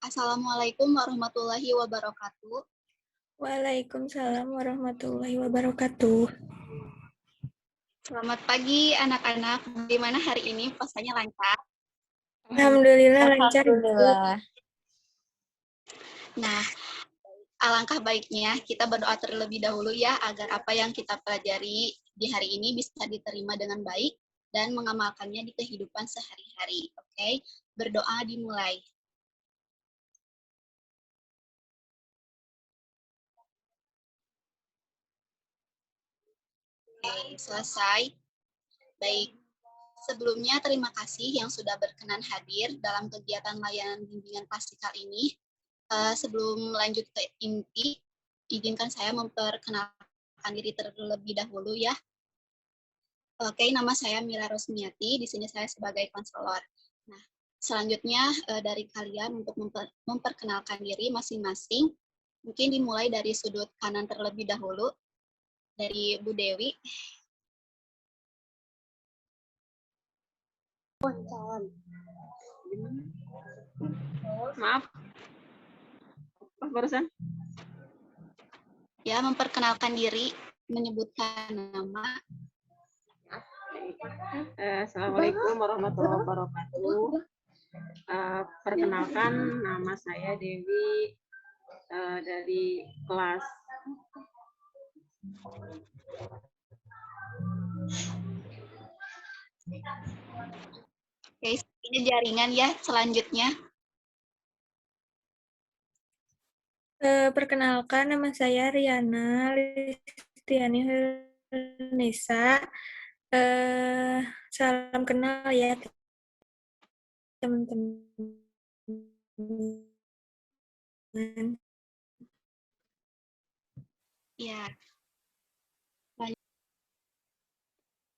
Assalamualaikum warahmatullahi wabarakatuh. Waalaikumsalam warahmatullahi wabarakatuh. Selamat pagi anak-anak. Bagaimana hari ini? Puasanya lancar? Alhamdulillah lancar. Alhamdulillah. Nah, alangkah baiknya kita berdoa terlebih dahulu ya, agar apa yang kita pelajari di hari ini bisa diterima dengan baik dan mengamalkannya di kehidupan sehari-hari. Oke, berdoa dimulai. Oke, selesai. Baik. Sebelumnya, terima kasih yang sudah berkenan hadir dalam kegiatan layanan bimbingan klasikal ini. Sebelum lanjut ke inti, izinkan saya memperkenalkan diri terlebih dahulu ya. Oke, nama saya Mila Rosmiati, di sini saya sebagai konselor. Nah, selanjutnya dari kalian untuk memperkenalkan diri masing-masing, mungkin dimulai dari sudut kanan terlebih dahulu, dari Bu Dewi. Maaf. Barusan? Ya, memperkenalkan diri, menyebutkan nama. Assalamualaikum warahmatullahi wabarakatuh. Perkenalkan, nama saya Dewi dari kelas Oke, ini jaringan ya selanjutnya. Perkenalkan, nama saya Riana Listiani Nisa. Salam kenal ya teman-teman. Ya.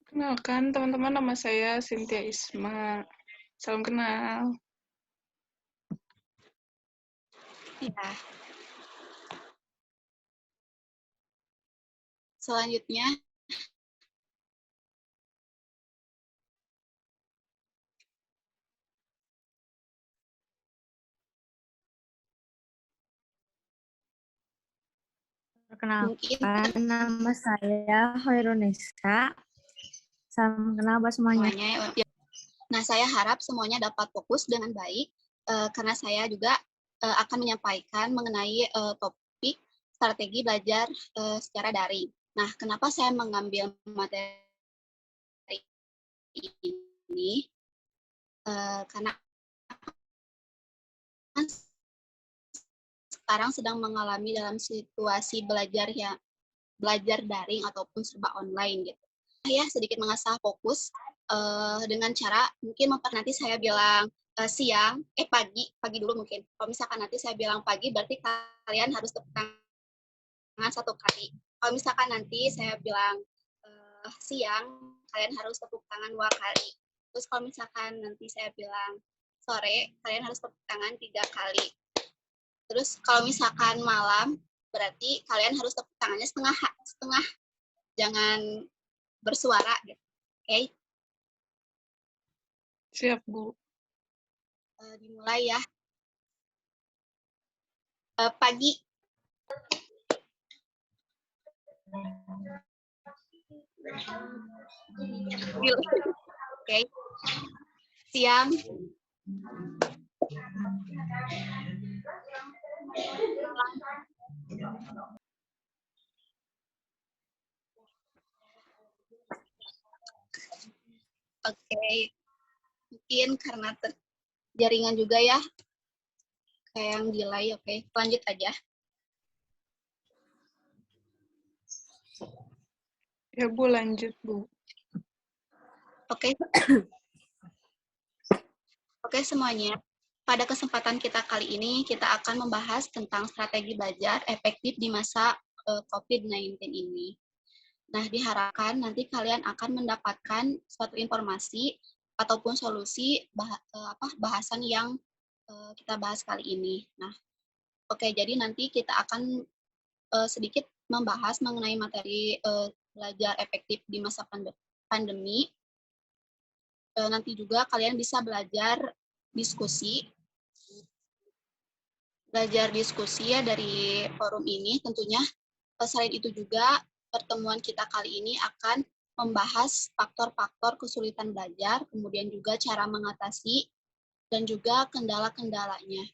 Kenalkan teman-teman, nama saya Cynthia Isma. Salam kenal. Ya. Selanjutnya, Perkenalkan, nama saya Hoirunisa. Salam kenal buat semuanya. Nah, saya harap semuanya dapat fokus dengan baik, karena saya juga akan menyampaikan mengenai topik strategi belajar secara daring. Nah, kenapa saya mengambil materi ini? Karena sekarang sedang mengalami dalam situasi belajar daring ataupun serba online gitu. Ya, sedikit mengasah fokus dengan cara mungkin nanti saya bilang siang, pagi dulu mungkin. Kalau misalkan nanti saya bilang pagi, berarti kalian harus tepuk tangan 1 kali. Kalau misalkan nanti saya bilang siang, kalian harus tepuk tangan 2 kali. Terus kalau misalkan nanti saya bilang sore, kalian harus tepuk tangan 3 kali. Terus kalau misalkan malam, berarti kalian harus tepuk tangannya setengah, jangan bersuara gitu. Oke? Siap, Bu. Dimulai ya. Pagi. Oke. Siang. Oke. Mungkin karena jaringan juga ya. Kayak yang delay, oke. Lanjut aja. Ya, Bu, lanjut, Bu. Oke. Oke semuanya. Pada kesempatan kita kali ini, kita akan membahas tentang strategi belajar efektif di masa COVID-19 ini. Nah, diharapkan nanti kalian akan mendapatkan suatu informasi ataupun solusi bahasan yang kita bahas kali ini. Nah, oke, jadi nanti kita akan sedikit membahas mengenai materi belajar efektif di masa pandemi. Nanti juga kalian bisa belajar diskusi belajar diskusi ya dari forum ini tentunya. Selain itu juga pertemuan kita kali ini akan membahas faktor-faktor kesulitan belajar, kemudian juga cara mengatasi dan juga kendala-kendalanya.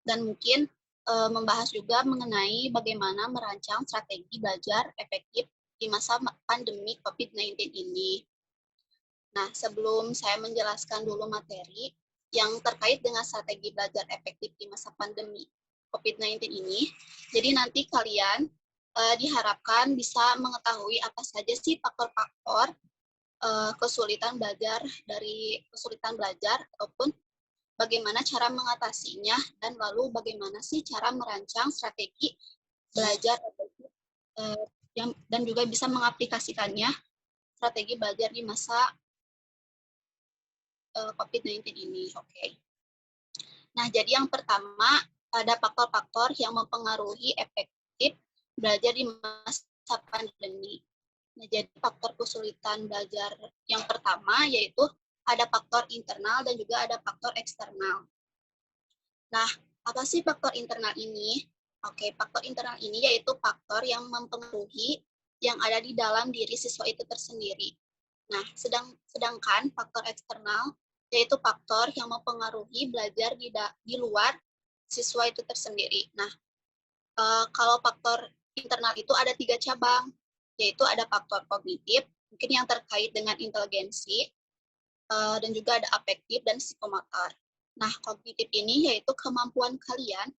Dan mungkin membahas juga mengenai bagaimana merancang strategi belajar efektif di masa pandemi COVID-19 ini. Nah, sebelum saya menjelaskan dulu materi yang terkait dengan strategi belajar efektif di masa pandemi COVID-19 ini, jadi nanti kalian diharapkan bisa mengetahui apa saja sih faktor-faktor kesulitan belajar ataupun bagaimana cara mengatasinya dan lalu bagaimana sih cara merancang strategi belajar efektif dan juga bisa mengaplikasikannya strategi belajar di masa COVID-19 ini. Oke. Nah, jadi yang pertama ada faktor-faktor yang mempengaruhi efektif belajar di masa pandemi. Nah, jadi faktor kesulitan belajar yang pertama yaitu ada faktor internal dan juga ada faktor eksternal. Nah, apa sih faktor internal ini? Oke, faktor internal ini yaitu faktor yang mempengaruhi yang ada di dalam diri siswa itu tersendiri. Nah, sedangkan faktor eksternal yaitu faktor yang mempengaruhi belajar di luar siswa itu tersendiri. Nah, kalau faktor internal itu ada 3 cabang, yaitu ada faktor kognitif, mungkin yang terkait dengan inteligensi, dan juga ada afektif dan psikomotor. Nah, kognitif ini yaitu kemampuan kalian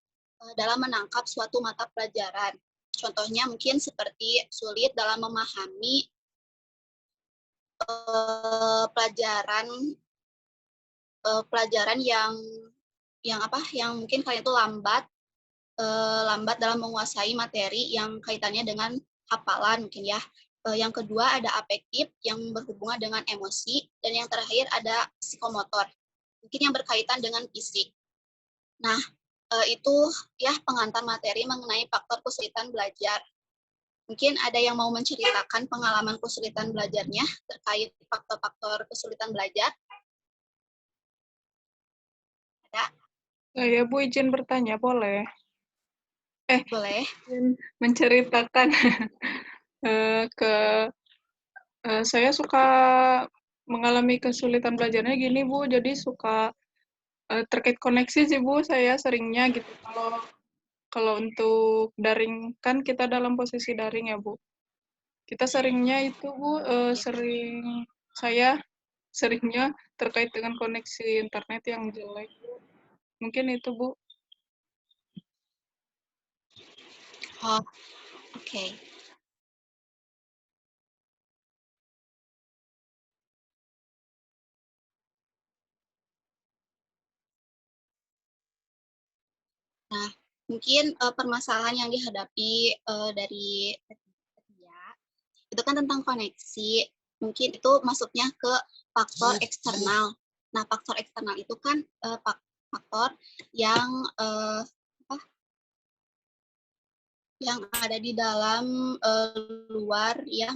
dalam menangkap suatu mata pelajaran. Contohnya mungkin seperti sulit dalam memahami pelajaran yang mungkin kalian itu lambat dalam menguasai materi yang kaitannya dengan hafalan mungkin ya. Yang kedua ada afektif yang berhubungan dengan emosi, dan yang terakhir ada psikomotor, mungkin yang berkaitan dengan fisik. Nah, itu ya pengantar materi mengenai faktor kesulitan belajar. Mungkin ada yang mau menceritakan pengalaman kesulitan belajarnya terkait faktor-faktor kesulitan belajar? Ada? Saya Bu izin bertanya, boleh? Boleh. Izin menceritakan saya suka mengalami kesulitan belajarnya gini Bu, jadi suka terkait koneksi sih Bu, saya seringnya gitu. Kalau untuk daring, kan kita dalam posisi daring ya Bu. Kita seringnya itu Bu, saya seringnya terkait dengan koneksi internet yang jelek. Mungkin itu Bu. Oh, oke. Nah, mungkin permasalahan yang dihadapi dari ketiga itu kan tentang koneksi. Mungkin itu masuknya ke faktor eksternal. Nah, faktor eksternal itu kan faktor yang yang ada di dalam luar ya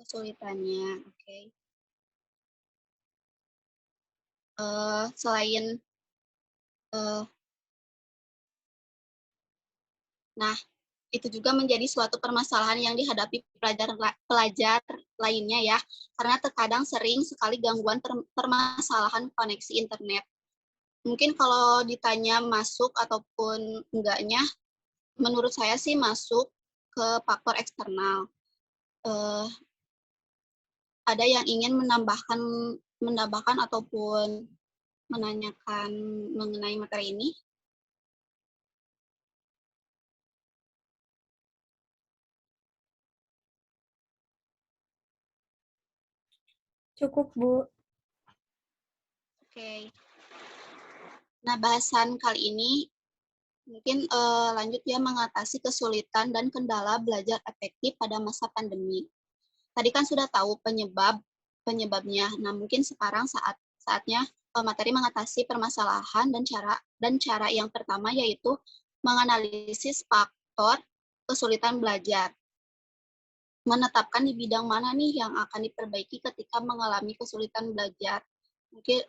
kesulitannya. Oke. Selain nah, itu juga menjadi suatu permasalahan yang dihadapi pelajar lainnya ya, karena terkadang sering sekali gangguan permasalahan koneksi internet. Mungkin kalau ditanya masuk ataupun enggaknya, menurut saya sih masuk ke faktor eksternal. Ada yang ingin menambahkan ataupun menanyakan mengenai materi ini? Cukup, Bu. Oke. Nah, bahasan kali ini mungkin lanjut ya mengatasi kesulitan dan kendala belajar efektif pada masa pandemi. Tadi kan sudah tahu penyebabnya. Nah, mungkin sekarang saatnya materi mengatasi permasalahan dan cara yang pertama yaitu menganalisis faktor kesulitan belajar. Menetapkan di bidang mana nih yang akan diperbaiki ketika mengalami kesulitan belajar. Mungkin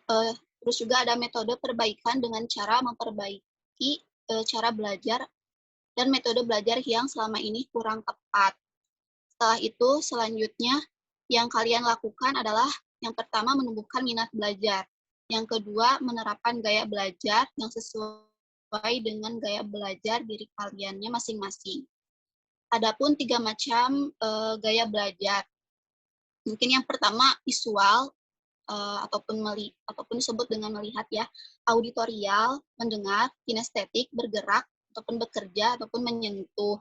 terus juga ada metode perbaikan dengan cara memperbaiki cara belajar dan metode belajar yang selama ini kurang tepat. Setelah itu, selanjutnya yang kalian lakukan adalah yang pertama menumbuhkan minat belajar. Yang kedua, menerapkan gaya belajar yang sesuai dengan gaya belajar diri kaliannya masing-masing. Adapun 3 macam gaya belajar. Mungkin yang pertama visual, ataupun disebut dengan melihat ya, auditorial, mendengar, kinestetik, bergerak, ataupun bekerja, ataupun menyentuh.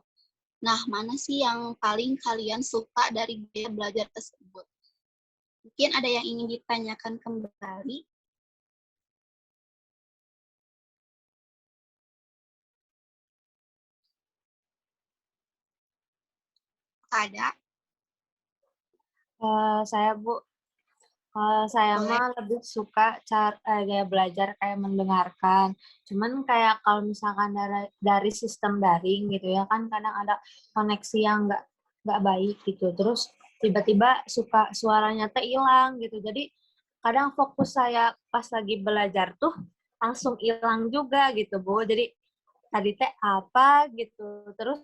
Nah, mana sih yang paling kalian suka dari gaya belajar tersebut? Mungkin ada yang ingin ditanyakan kembali? Ada? Saya Bu, saya Boleh. mah lebih suka gaya belajar kayak mendengarkan. Cuman kayak kalau misalkan dari sistem daring gitu ya kan kadang ada koneksi yang nggak baik gitu. Terus tiba-tiba suka suaranya teh hilang gitu. Jadi kadang fokus saya pas lagi belajar tuh langsung hilang juga gitu Bu. Jadi tadi teh apa gitu. Terus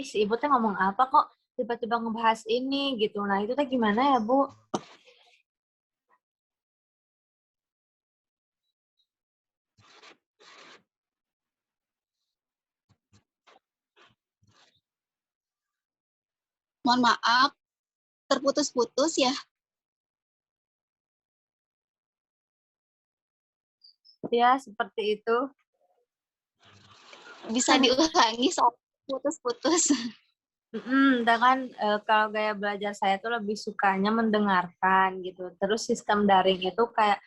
si ibu teh ngomong apa kok tiba-tiba ngebahas ini gitu. Nah itu teh gimana ya Bu? Mohon maaf, terputus-putus ya. Ya, seperti itu. Bisa diulangi soal putus-putus. Dengan kalau gaya belajar saya tuh lebih sukanya mendengarkan gitu. Terus sistem daring itu kayak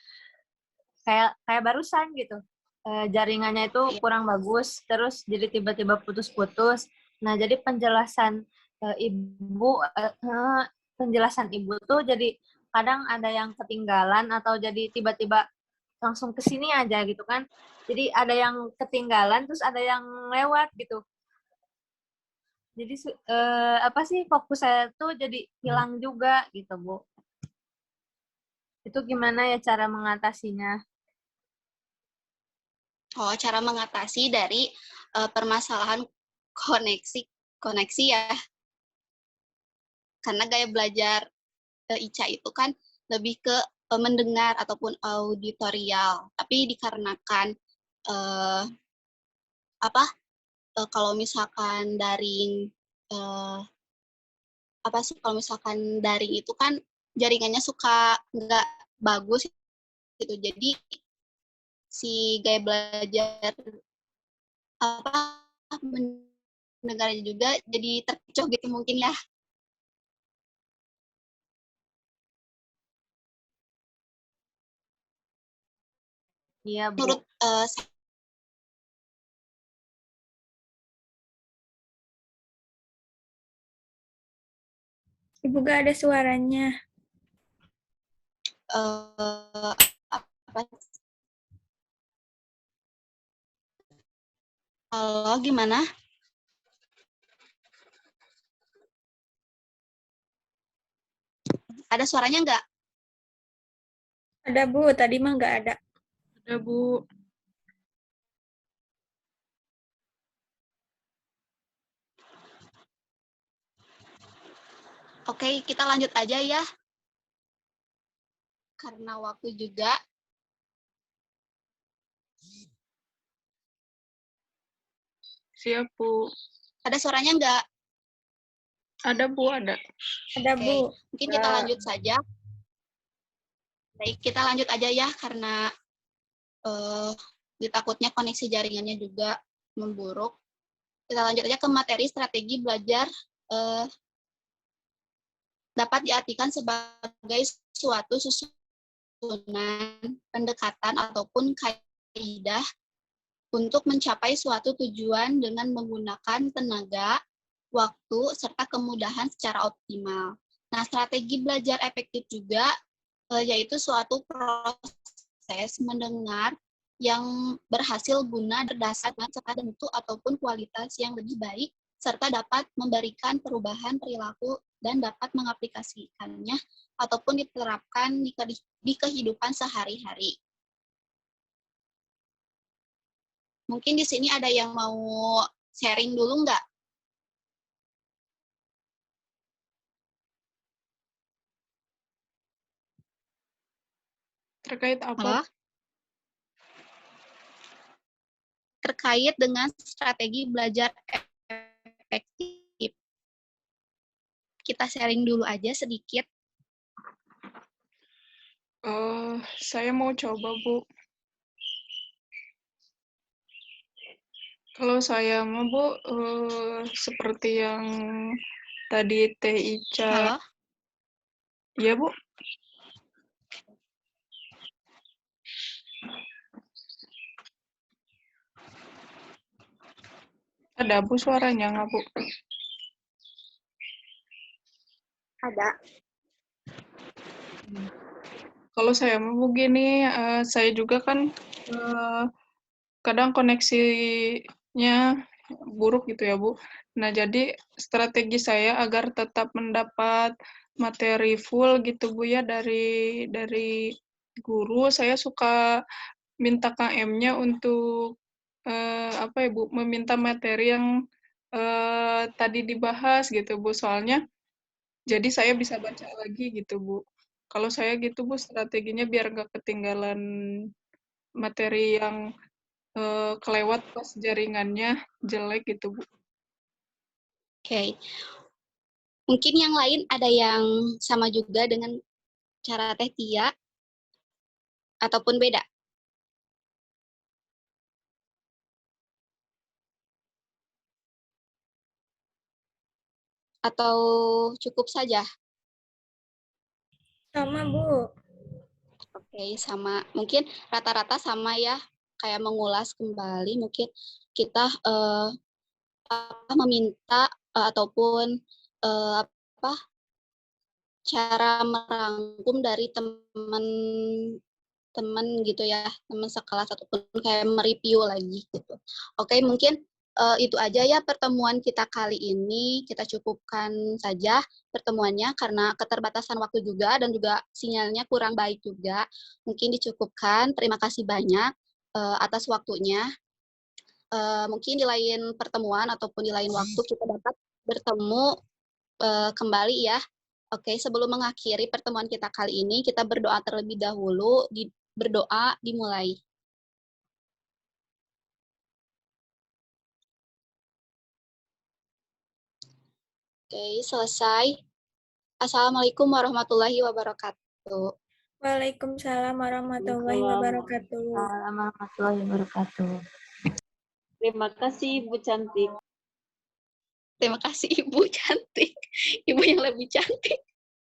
kayak barusan gitu. Jaringannya itu Iya. kurang bagus, terus jadi tiba-tiba putus-putus. Nah, jadi penjelasan ibu tuh jadi kadang ada yang ketinggalan atau jadi tiba-tiba langsung ke sini aja gitu kan. Jadi ada yang ketinggalan terus ada yang lewat gitu. Jadi apa sih fokus saya tuh jadi hilang juga gitu Bu. Itu gimana ya cara mengatasinya? Oh, cara mengatasi dari permasalahan koneksi ya. Karena gaya belajar Ica itu kan lebih ke mendengar ataupun auditorial. Tapi dikarenakan eh, apa kalau misalkan daring eh, apa sih kalau misalkan daring itu kan jaringannya suka nggak bagus gitu. Jadi si gaya belajar apa mendengarnya juga jadi terkecoh gitu mungkin ya. Iya Menurut Bu. Ibu gak ada suaranya. Apa Halo, gimana? Ada suaranya nggak? Ada Bu, tadi mah nggak ada. Ada, Bu. Oke, kita lanjut aja ya. Karena waktu juga. Siap, Bu. Ada suaranya nggak? Ada, Bu, ada. Ada Oke, Bu. mungkin kita lanjut saja. Baik, kita lanjut aja ya, karena ditakutnya koneksi jaringannya juga memburuk. Kita lanjut aja ke materi strategi belajar dapat diartikan sebagai suatu susunan pendekatan ataupun kaidah untuk mencapai suatu tujuan dengan menggunakan tenaga, waktu, serta kemudahan secara optimal. Nah, strategi belajar efektif juga yaitu suatu proses mendengar yang berhasil guna berdasarkan serta bentuk ataupun kualitas yang lebih baik serta dapat memberikan perubahan perilaku dan dapat mengaplikasikannya ataupun diterapkan di kehidupan sehari-hari. Mungkin di sini ada yang mau sharing dulu nggak? Terkait Halo? apa? Terkait dengan strategi belajar efektif. Kita sharing dulu aja sedikit. Saya mau coba, Bu. Kalau saya mah, Bu, seperti yang tadi Teh Ica. Halo? Iya, Bu. Ada, Bu, suaranya nggak, Bu? Ada. Kalau saya mau begini, saya juga kan kadang koneksinya buruk gitu ya, Bu. Nah, jadi strategi saya agar tetap mendapat materi full gitu, Bu, ya, dari guru, saya suka minta KM-nya untuk apa ya, Bu, meminta materi yang tadi dibahas gitu, Bu. Soalnya jadi saya bisa baca lagi gitu, Bu. Kalau saya gitu, Bu, strateginya biar nggak ketinggalan materi yang kelewat pas jaringannya jelek gitu, Bu. Oke. Mungkin yang lain ada yang sama juga dengan cara Teh Tia ataupun beda? Atau cukup saja? Sama, Bu. Oke, sama. Mungkin rata-rata sama ya, kayak mengulas kembali. Mungkin kita meminta ataupun apa cara merangkum dari teman gitu ya, teman sekelas ataupun kayak mereview lagi gitu. Oke, mungkin itu aja ya pertemuan kita kali ini. Kita cukupkan saja pertemuannya karena keterbatasan waktu juga dan juga sinyalnya kurang baik juga. Mungkin dicukupkan. Terima kasih banyak atas waktunya. Mungkin di lain pertemuan ataupun di lain waktu kita dapat bertemu kembali ya. Oke, sebelum mengakhiri pertemuan kita kali ini, kita berdoa terlebih dahulu. Berdoa dimulai. Oke, selesai. Assalamualaikum warahmatullahi wabarakatuh. Waalaikumsalam warahmatullahi wabarakatuh. Waalaikumsalam warahmatullahi wabarakatuh. Terima kasih Bu Cantik. Terima kasih Ibu cantik. Ibu yang lebih cantik.